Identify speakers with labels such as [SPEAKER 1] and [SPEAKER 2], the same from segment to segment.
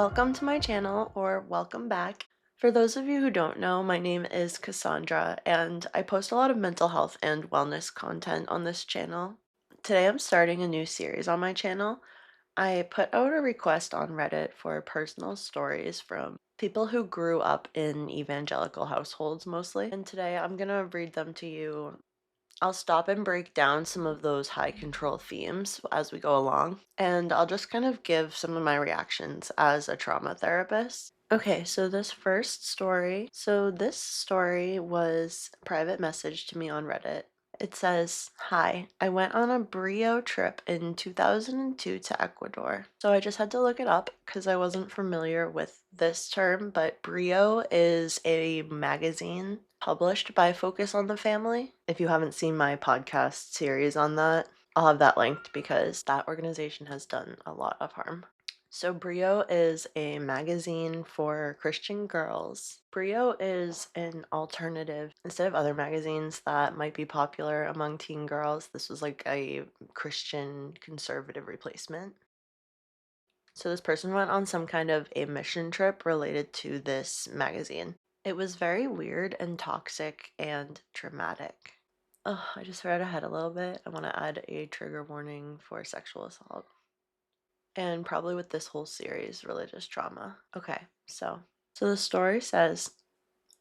[SPEAKER 1] welcome to my channel, or welcome back. For those of you who don't know, my name is Cassandra, and I post a lot of mental health and wellness content on this channel. Today I'm starting a new series on my channel. I put out a request on Reddit for personal stories from people who grew up in evangelical households mostly, and today I'm gonna read them to you. I'll stop and break down some of those high control themes as we go along, and I'll just kind of give some of my reactions as a trauma therapist. Okay, so this story was a private message to me on Reddit. It says, "Hi, I went on a Brio trip in 2002 to Ecuador." So I just had to look it up because I wasn't familiar with this term, but Brio is a magazine published by Focus on the Family. If you haven't seen my podcast series on that, I'll have that linked because that organization has done a lot of harm. So Brio is a magazine for Christian girls. Brio is an alternative. Instead of other magazines that might be popular among teen girls, this was like a Christian conservative replacement. So this person went on some kind of a mission trip related to this magazine. It was very weird and toxic and dramatic. Oh, I just read ahead a little bit. I want to add a trigger warning for sexual assault. And probably with this whole series, religious trauma. Okay, so the story says,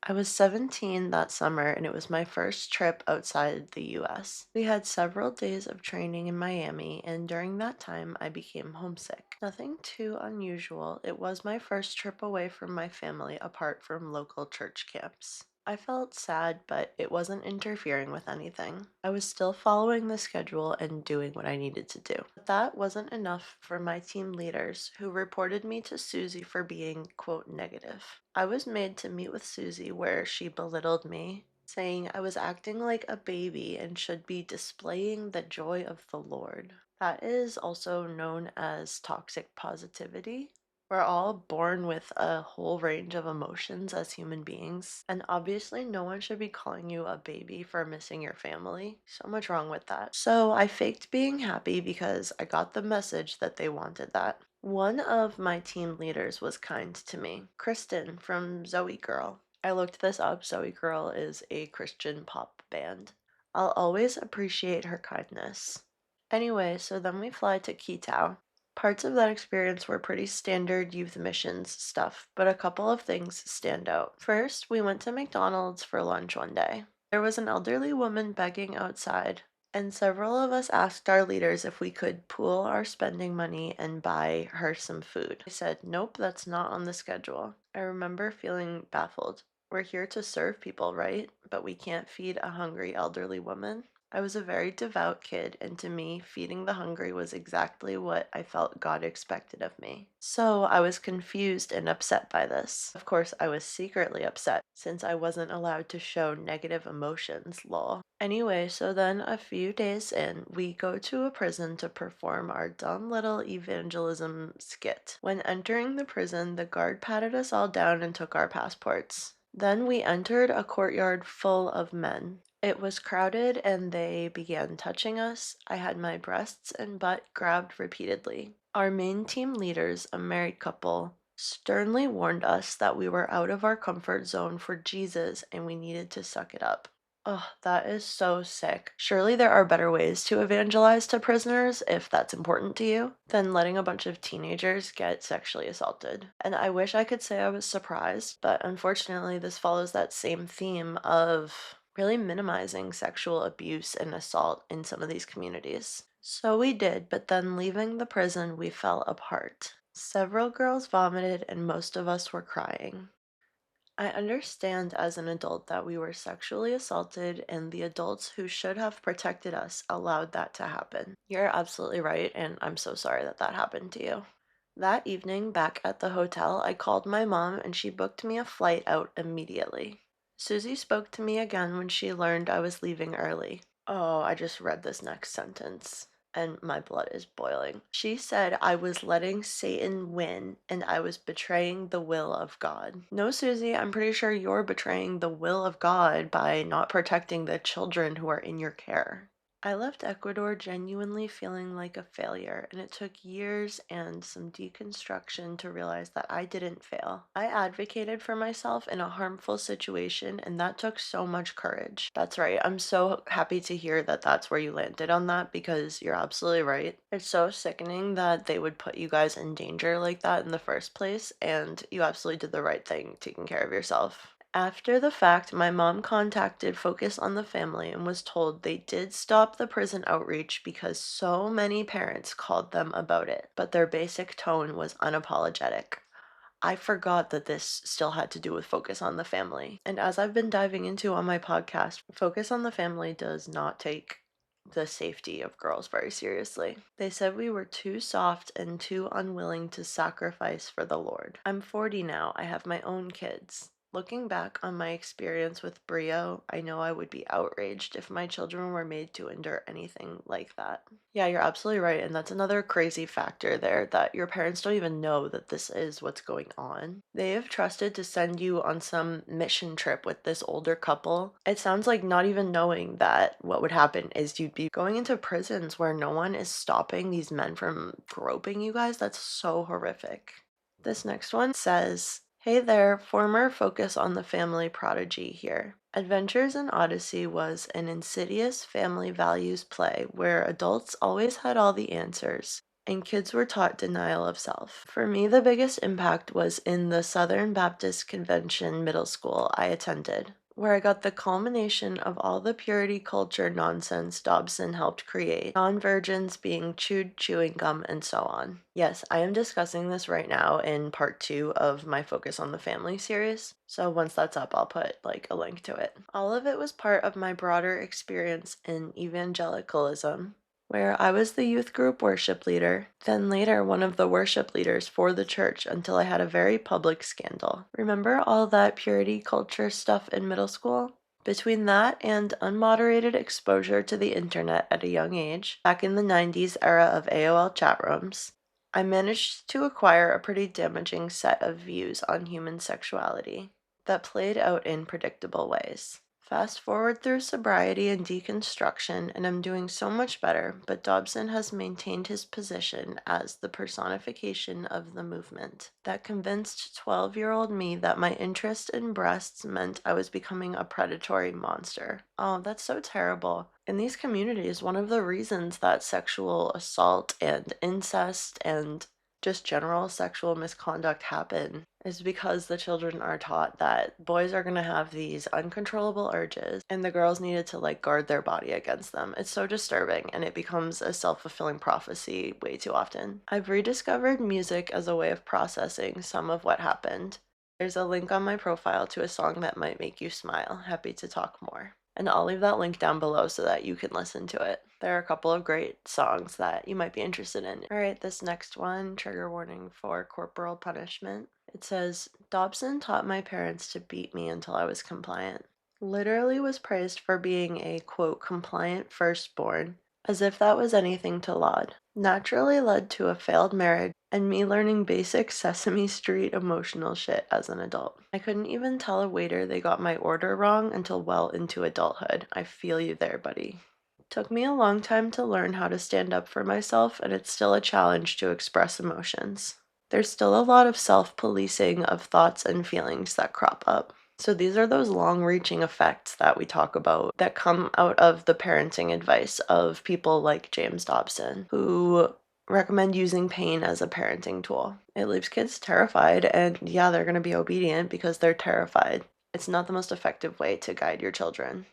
[SPEAKER 1] I was 17 that summer and it was my first trip outside the US. We had several days of training in Miami, and during that time I became homesick. Nothing too unusual. It was my first trip away from my family apart from local church camps. I felt sad, but it wasn't interfering with anything. I was still following the schedule and doing what I needed to do. But that wasn't enough for my team leaders, who reported me to Susie for being, quote, negative. I was made to meet with Susie where she belittled me, saying I was acting like a baby and should be displaying the joy of the Lord. That is also known as toxic positivity. We're all born with a whole range of emotions as human beings, and obviously no one should be calling you a baby for missing your family. So much wrong with that. So I faked being happy because I got the message that they wanted that. One of my team leaders was kind to me, Kristen from Zoe Girl. I looked this up. Zoe Girl is a Christian pop band. I'll always appreciate her kindness. Anyway, so then we fly to Quito. Parts of that experience were pretty standard youth missions stuff, but a couple of things stand out. First, we went to McDonald's for lunch one day. There was an elderly woman begging outside, and several of us asked our leaders if we could pool our spending money and buy her some food. They said, nope, that's not on the schedule. I remember feeling baffled. We're here to serve people, right? But we can't feed a hungry elderly woman? I was a very devout kid, and to me, feeding the hungry was exactly what I felt God expected of me. So I was confused and upset by this. Of course, I was secretly upset, since I wasn't allowed to show negative emotions, lol. Anyway, so then a few days in, we go to a prison to perform our dumb little evangelism skit. When entering the prison, the guard patted us all down and took our passports. Then we entered a courtyard full of men. It was crowded and they began touching us. I had my breasts and butt grabbed repeatedly. Our main team leaders, a married couple, sternly warned us that we were out of our comfort zone for Jesus and we needed to suck it up. Oh, that is so sick. Surely there are better ways to evangelize to prisoners, if that's important to you, than letting a bunch of teenagers get sexually assaulted. And I wish I could say I was surprised, but unfortunately this follows that same theme of really minimizing sexual abuse and assault in some of these communities. So we did, but then leaving the prison, we fell apart. Several girls vomited and most of us were crying. I understand as an adult that we were sexually assaulted and the adults who should have protected us allowed that to happen. You're absolutely right, and I'm so sorry that that happened to you. That evening, back at the hotel, I called my mom and she booked me a flight out immediately. Susie spoke to me again when she learned I was leaving early. Oh, I just read this next sentence and my blood is boiling. She said I was letting Satan win and I was betraying the will of God. No, Susie, I'm pretty sure you're betraying the will of God by not protecting the children who are in your care. I left Ecuador genuinely feeling like a failure, and it took years and some deconstruction to realize that I didn't fail. I advocated for myself in a harmful situation, and that took so much courage. That's right. I'm so happy to hear that that's where you landed on that because you're absolutely right. It's so sickening that they would put you guys in danger like that in the first place, and you absolutely did the right thing taking care of yourself. After the fact, my mom contacted Focus on the Family and was told they did stop the prison outreach because so many parents called them about it, but their basic tone was unapologetic. I forgot that this still had to do with Focus on the Family. And as I've been diving into on my podcast, Focus on the Family does not take the safety of girls very seriously. They said we were too soft and too unwilling to sacrifice for the Lord. I'm 40 now. I have my own kids. Looking back on my experience with Brio, I know I would be outraged if my children were made to endure anything like that. Yeah, you're absolutely right. And that's another crazy factor there that your parents don't even know that this is what's going on. They have trusted to send you on some mission trip with this older couple. It sounds like not even knowing that what would happen is you'd be going into prisons where no one is stopping these men from groping you guys. That's so horrific. This next one says, hey there, former Focus on the Family prodigy here. Adventures in Odyssey was an insidious family values play where adults always had all the answers and kids were taught denial of self. For me, the biggest impact was in the Southern Baptist Convention middle school I attended, where I got the culmination of all the purity culture nonsense Dobson helped create, non-virgins being chewed chewing gum, and so on. Yes, I am discussing this right now in part 2 of my Focus on the Family series, so once that's up, I'll put like a link to it. All of it was part of my broader experience in evangelicalism, where I was the youth group worship leader, then later one of the worship leaders for the church until I had a very public scandal. Remember all that purity culture stuff in middle school? Between that and unmoderated exposure to the internet at a young age, back in the 90s era of AOL chat rooms, I managed to acquire a pretty damaging set of views on human sexuality that played out in predictable ways. Fast forward through sobriety and deconstruction, and I'm doing so much better, but Dobson has maintained his position as the personification of the movement. That convinced 12-year-old me that my interest in breasts meant I was becoming a predatory monster. Oh, that's so terrible. In these communities, one of the reasons that sexual assault and incest and just general sexual misconduct happen is because the children are taught that boys are going to have these uncontrollable urges and the girls needed to like guard their body against them. It's so disturbing and it becomes a self-fulfilling prophecy way too often. I've rediscovered music as a way of processing some of what happened. There's a link on my profile to a song that might make you smile. Happy to talk more. And I'll leave that link down below so that you can listen to it. There are a couple of great songs that you might be interested in. Alright, this next one, trigger warning for corporal punishment. It says, Dobson taught my parents to beat me until I was compliant. Literally was praised for being a, quote, compliant firstborn, as if that was anything to laud. Naturally led to a failed marriage and me learning basic Sesame Street emotional shit as an adult. I couldn't even tell a waiter they got my order wrong until well into adulthood. I feel you there, buddy. Took me a long time to learn how to stand up for myself, and it's still a challenge to express emotions. There's still a lot of self-policing of thoughts and feelings that crop up. So these are those long-reaching effects that we talk about that come out of the parenting advice of people like James Dobson, who recommend using pain as a parenting tool. It leaves kids terrified, and yeah, they're going to be obedient because they're terrified. It's not the most effective way to guide your children.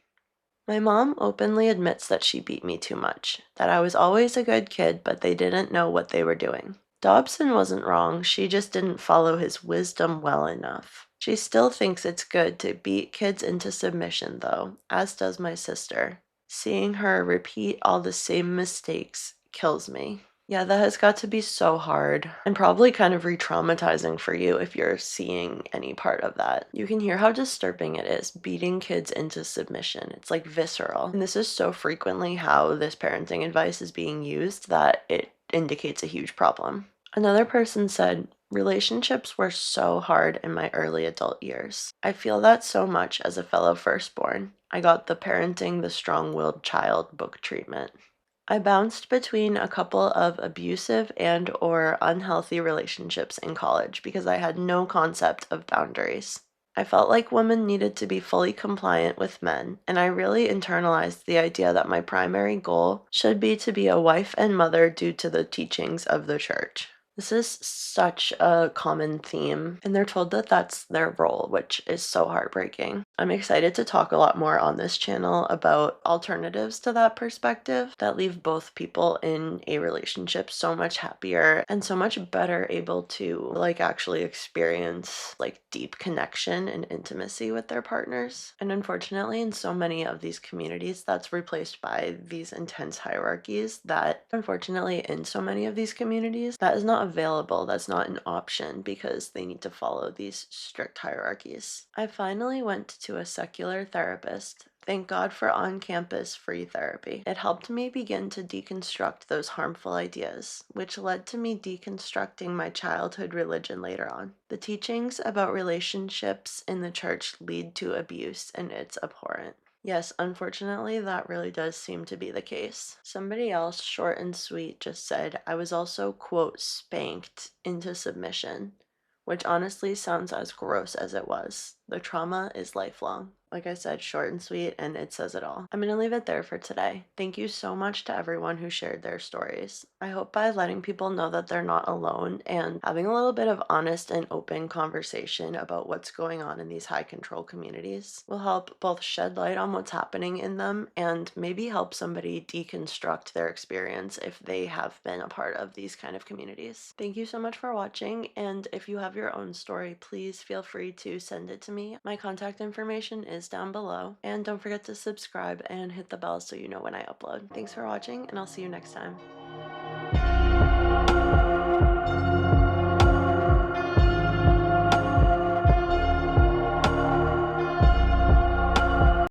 [SPEAKER 1] My mom openly admits that she beat me too much, that I was always a good kid, but they didn't know what they were doing. Dobson wasn't wrong, she just didn't follow his wisdom well enough. She still thinks it's good to beat kids into submission, though, as does my sister. Seeing her repeat all the same mistakes kills me. Yeah, that has got to be so hard and probably kind of re-traumatizing for you if you're seeing any part of that. You can hear how disturbing it is, beating kids into submission. It's like visceral. And this is so frequently how this parenting advice is being used that it indicates a huge problem. Another person said, Relationships were so hard in my early adult years. I feel that so much as a fellow firstborn. I got the parenting the strong-willed child book treatment. I bounced between a couple of abusive and or unhealthy relationships in college because I had no concept of boundaries. I felt like women needed to be fully compliant with men, and I really internalized the idea that my primary goal should be to be a wife and mother due to the teachings of the church. This is such a common theme, and they're told that that's their role, which is so heartbreaking. I'm excited to talk a lot more on this channel about alternatives to that perspective that leave both people in a relationship so much happier and so much better able to actually experience deep connection and intimacy with their partners. And unfortunately, in so many of these communities, that's replaced by these intense hierarchies that unfortunately in so many of these communities that is not available. That's not an option because they need to follow these strict hierarchies. I finally went to a secular therapist. Thank God for on-campus free therapy. It helped me begin to deconstruct those harmful ideas, which led to me deconstructing my childhood religion later on. The teachings about relationships in the church lead to abuse, and it's abhorrent. Yes, unfortunately, that really does seem to be the case. Somebody else, short and sweet, just said, I was also, quote, spanked into submission, which honestly sounds as gross as it was. The trauma is lifelong. Like I said, short and sweet, and it says it all. I'm gonna leave it there for today. Thank you so much to everyone who shared their stories. I hope by letting people know that they're not alone and having a little bit of honest and open conversation about what's going on in these high control communities will help both shed light on what's happening in them and maybe help somebody deconstruct their experience if they have been a part of these kind of communities. Thank you so much for watching, and if you have your own story, please feel free to send it to me. My contact information is down below, and don't forget to subscribe and hit the bell so you know when I upload. Thanks for watching, and I'll see you next time.